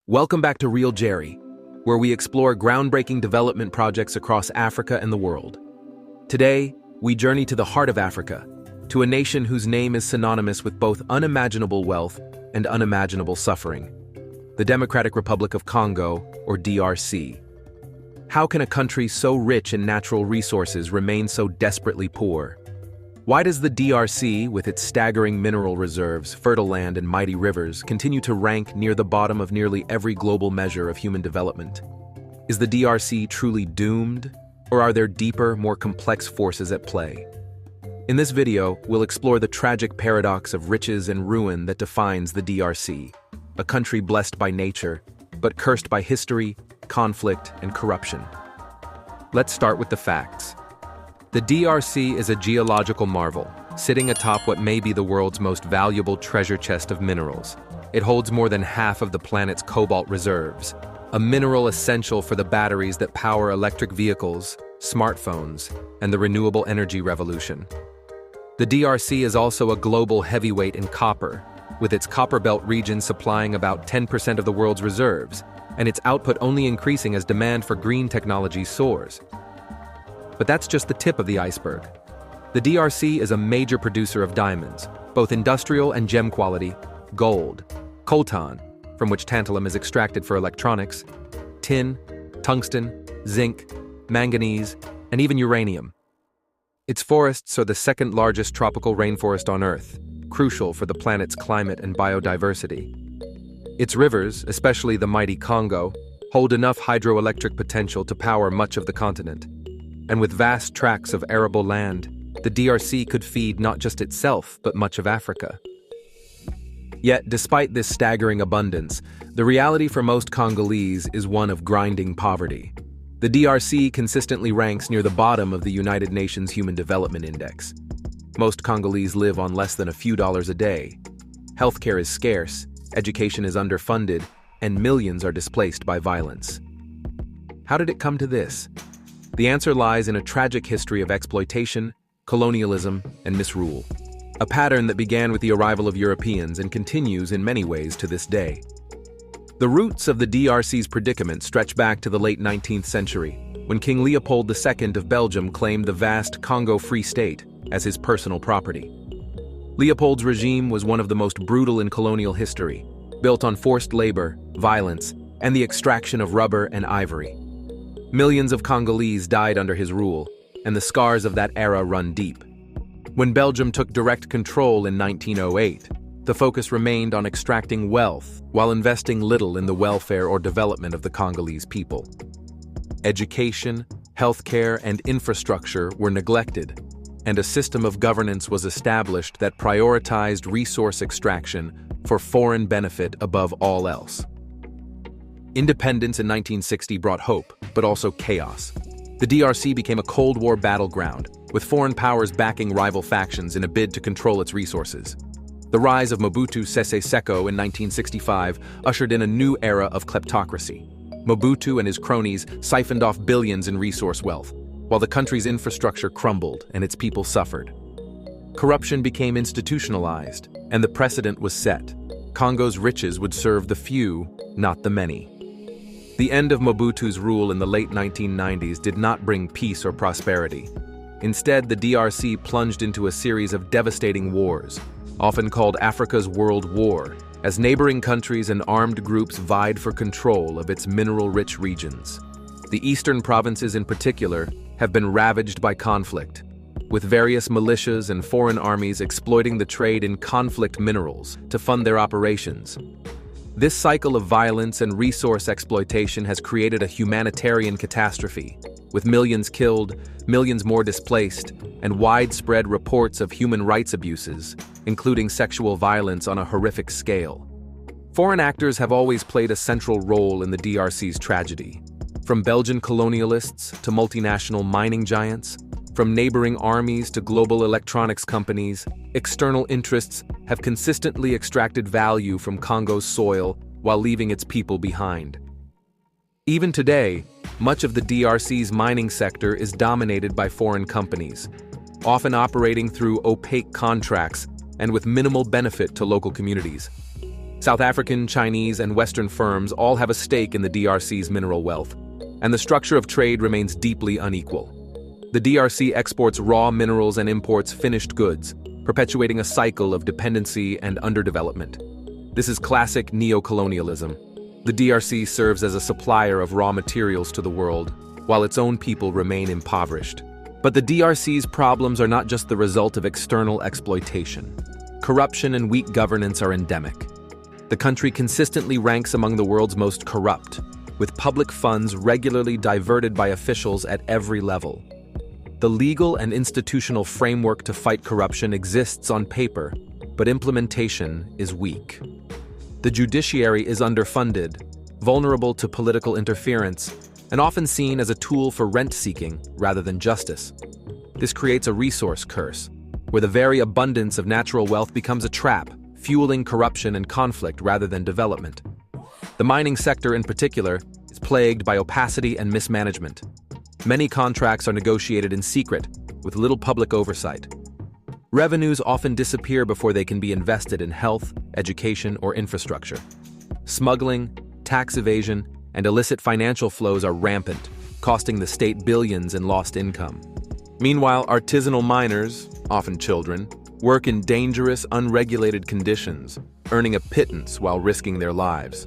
Welcome back to Real JeRi, where we explore groundbreaking development projects across Africa and the world. Today, we journey to the heart of Africa, to a nation whose name is synonymous with both unimaginable wealth and unimaginable suffering: the Democratic Republic of Congo, or DRC. How can a country so rich in natural resources remain so desperately poor? Why does the DRC, with its staggering mineral reserves, fertile land, and mighty rivers, continue to rank near the bottom of nearly every global measure of human development? Is the DRC truly doomed, or are there deeper, more complex forces at play? In this video, we'll explore the tragic paradox of riches and ruin that defines the DRC, a country blessed by nature, but cursed by history, conflict, and corruption. Let's start with the facts. The DRC is a geological marvel, sitting atop what may be the world's most valuable treasure chest of minerals. It holds more than half of the planet's cobalt reserves, a mineral essential for the batteries that power electric vehicles, smartphones, and the renewable energy revolution. The DRC is also a global heavyweight in copper, with its Copperbelt region supplying about 10% of the world's reserves, and its output only increasing as demand for green technology soars. But that's just the tip of the iceberg. The DRC is a major producer of diamonds, both industrial and gem quality, gold, coltan, from which tantalum is extracted for electronics, tin, tungsten, zinc, manganese, and even uranium. Its forests are the second largest tropical rainforest on Earth, crucial for the planet's climate and biodiversity. Its rivers, especially the mighty Congo, hold enough hydroelectric potential to power much of the continent. And with vast tracts of arable land, the DRC could feed not just itself, but much of Africa. Yet, despite this staggering abundance, the reality for most Congolese is one of grinding poverty. The DRC consistently ranks near the bottom of the United Nations Human Development Index. Most Congolese live on less than a few dollars a day. Healthcare is scarce, education is underfunded, and millions are displaced by violence. How did it come to this? The answer lies in a tragic history of exploitation, colonialism, and misrule. A pattern that began with the arrival of Europeans and continues in many ways to this day. The roots of the DRC's predicament stretch back to the late 19th century, when King Leopold II of Belgium claimed the vast Congo Free State as his personal property. Leopold's regime was one of the most brutal in colonial history, built on forced labor, violence, and the extraction of rubber and ivory. Millions of Congolese died under his rule, and the scars of that era run deep. When Belgium took direct control in 1908, the focus remained on extracting wealth while investing little in the welfare or development of the Congolese people. Education, healthcare, and infrastructure were neglected, and a system of governance was established that prioritized resource extraction for foreign benefit above all else. Independence in 1960 brought hope, but also chaos. The DRC became a Cold War battleground, with foreign powers backing rival factions in a bid to control its resources. The rise of Mobutu Sese Seko in 1965 ushered in a new era of kleptocracy. Mobutu and his cronies siphoned off billions in resource wealth, while the country's infrastructure crumbled and its people suffered. Corruption became institutionalized, and the precedent was set. Congo's riches would serve the few, not the many. The end of Mobutu's rule in the late 1990s did not bring peace or prosperity. Instead, the DRC plunged into a series of devastating wars, often called Africa's World War, as neighboring countries and armed groups vied for control of its mineral-rich regions. The eastern provinces in particular have been ravaged by conflict, with various militias and foreign armies exploiting the trade in conflict minerals to fund their operations. This cycle of violence and resource exploitation has created a humanitarian catastrophe, with millions killed, millions more displaced, and widespread reports of human rights abuses, including sexual violence on a horrific scale. Foreign actors have always played a central role in the DRC's tragedy. From Belgian colonialists to multinational mining giants, from neighboring armies to global electronics companies, external interests have consistently extracted value from Congo's soil while leaving its people behind. Even today, much of the DRC's mining sector is dominated by foreign companies, often operating through opaque contracts and with minimal benefit to local communities. South African, Chinese, and Western firms all have a stake in the DRC's mineral wealth, and the structure of trade remains deeply unequal. The DRC exports raw minerals and imports finished goods, perpetuating a cycle of dependency and underdevelopment. This is classic neo-colonialism. The DRC serves as a supplier of raw materials to the world, while its own people remain impoverished. But the DRC's problems are not just the result of external exploitation. Corruption and weak governance are endemic. The country consistently ranks among the world's most corrupt, with public funds regularly diverted by officials at every level. The legal and institutional framework to fight corruption exists on paper, but implementation is weak. The judiciary is underfunded, vulnerable to political interference, and often seen as a tool for rent-seeking rather than justice. This creates a resource curse, where the very abundance of natural wealth becomes a trap, fueling corruption and conflict rather than development. The mining sector in particular is plagued by opacity and mismanagement. Many contracts are negotiated in secret, with little public oversight. Revenues often disappear before they can be invested in health, education, or infrastructure. Smuggling, tax evasion, and illicit financial flows are rampant, costing the state billions in lost income. Meanwhile, artisanal miners, often children, work in dangerous, unregulated conditions, earning a pittance while risking their lives.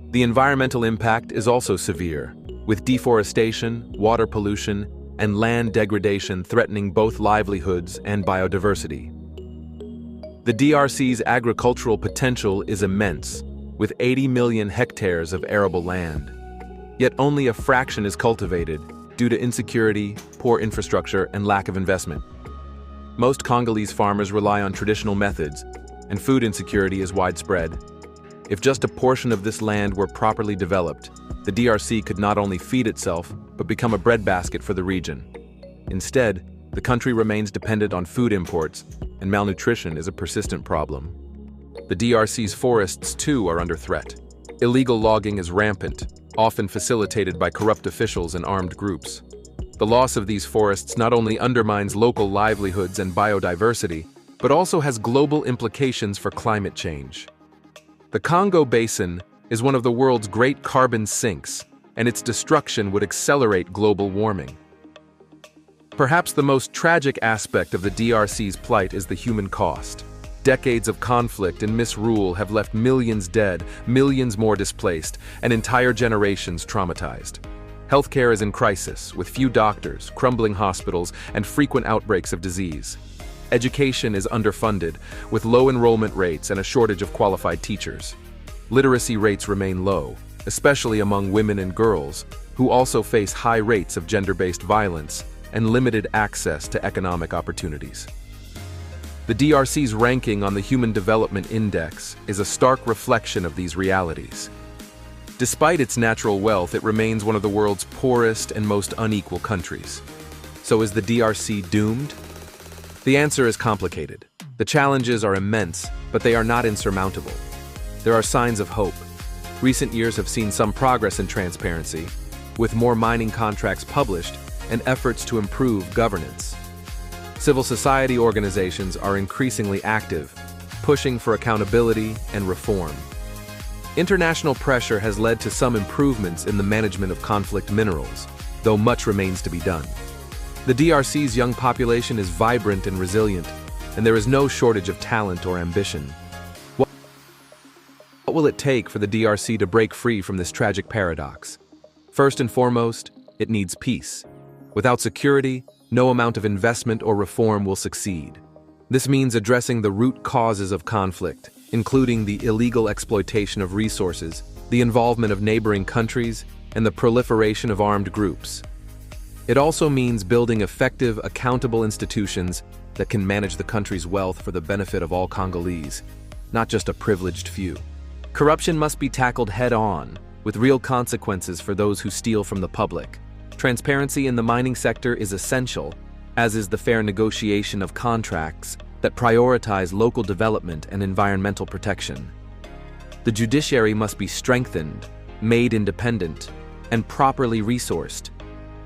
The environmental impact is also severe, with deforestation, water pollution, and land degradation threatening both livelihoods and biodiversity. The DRC's agricultural potential is immense, with 80 million hectares of arable land. Yet only a fraction is cultivated due to insecurity, poor infrastructure, and lack of investment. Most Congolese farmers rely on traditional methods, and food insecurity is widespread. If just a portion of this land were properly developed, the DRC could not only feed itself, but become a breadbasket for the region. Instead, the country remains dependent on food imports, and malnutrition is a persistent problem. The DRC's forests, too, are under threat. Illegal logging is rampant, often facilitated by corrupt officials and armed groups. The loss of these forests not only undermines local livelihoods and biodiversity, but also has global implications for climate change. The Congo Basin is one of the world's great carbon sinks, and its destruction would accelerate global warming. Perhaps the most tragic aspect of the DRC's plight is the human cost. Decades of conflict and misrule have left millions dead, millions more displaced, and entire generations traumatized. Healthcare is in crisis, with few doctors, crumbling hospitals, and frequent outbreaks of disease. Education is underfunded, with low enrollment rates and a shortage of qualified teachers. Literacy rates remain low, especially among women and girls, who also face high rates of gender-based violence and limited access to economic opportunities. The DRC's ranking on the Human Development Index is a stark reflection of these realities. Despite its natural wealth, it remains one of the world's poorest and most unequal countries. So is the DRC doomed? The answer is complicated. The challenges are immense, but they are not insurmountable. There are signs of hope. Recent years have seen some progress in transparency, with more mining contracts published and efforts to improve governance. Civil society organizations are increasingly active, pushing for accountability and reform. International pressure has led to some improvements in the management of conflict minerals, though much remains to be done. The DRC's young population is vibrant and resilient, and there is no shortage of talent or ambition. What will it take for the DRC to break free from this tragic paradox? First and foremost, it needs peace. Without security, no amount of investment or reform will succeed. This means addressing the root causes of conflict, including the illegal exploitation of resources, the involvement of neighboring countries, and the proliferation of armed groups. It also means building effective, accountable institutions that can manage the country's wealth for the benefit of all Congolese, not just a privileged few. Corruption must be tackled head-on, with real consequences for those who steal from the public. Transparency in the mining sector is essential, as is the fair negotiation of contracts that prioritize local development and environmental protection. The judiciary must be strengthened, made independent, and properly resourced,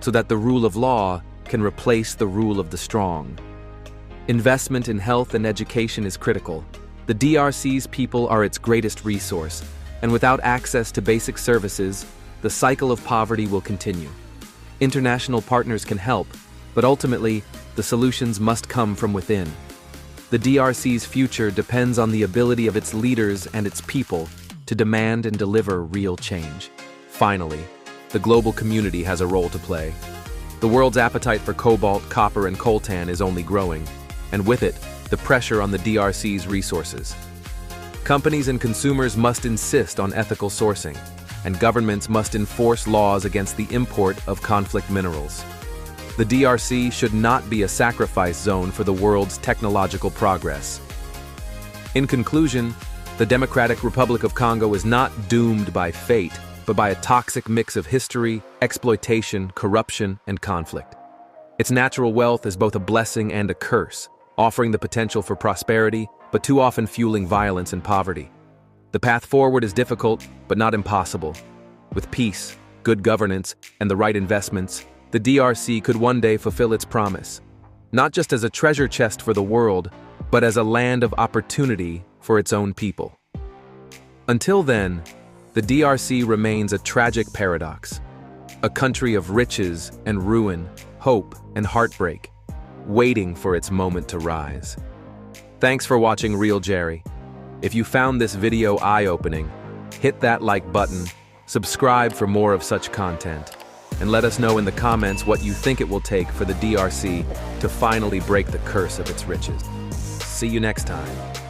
so that the rule of law can replace the rule of the strong. Investment in health and education is critical. The DRC's people are its greatest resource, and without access to basic services, the cycle of poverty will continue. International partners can help, but ultimately, the solutions must come from within. The DRC's future depends on the ability of its leaders and its people to demand and deliver real change. Finally, the global community has a role to play. The world's appetite for cobalt, copper, and coltan is only growing, and with it, the pressure on the DRC's resources. Companies and consumers must insist on ethical sourcing, and governments must enforce laws against the import of conflict minerals. The DRC should not be a sacrifice zone for the world's technological progress. In conclusion, the Democratic Republic of Congo is not doomed by fate, but by a toxic mix of history, exploitation, corruption, and conflict. Its natural wealth is both a blessing and a curse, offering the potential for prosperity, but too often fueling violence and poverty. The path forward is difficult, but not impossible. With peace, good governance, and the right investments, the DRC could one day fulfill its promise, not just as a treasure chest for the world, but as a land of opportunity for its own people. Until then, the DRC remains a tragic paradox, a country of riches and ruin, hope and heartbreak, waiting for its moment to rise. Thanks for watching Real JeRi. If you found this video eye-opening, hit that like button, subscribe for more of such content, and let us know in the comments what you think it will take for the DRC to finally break the curse of its riches. See you next time.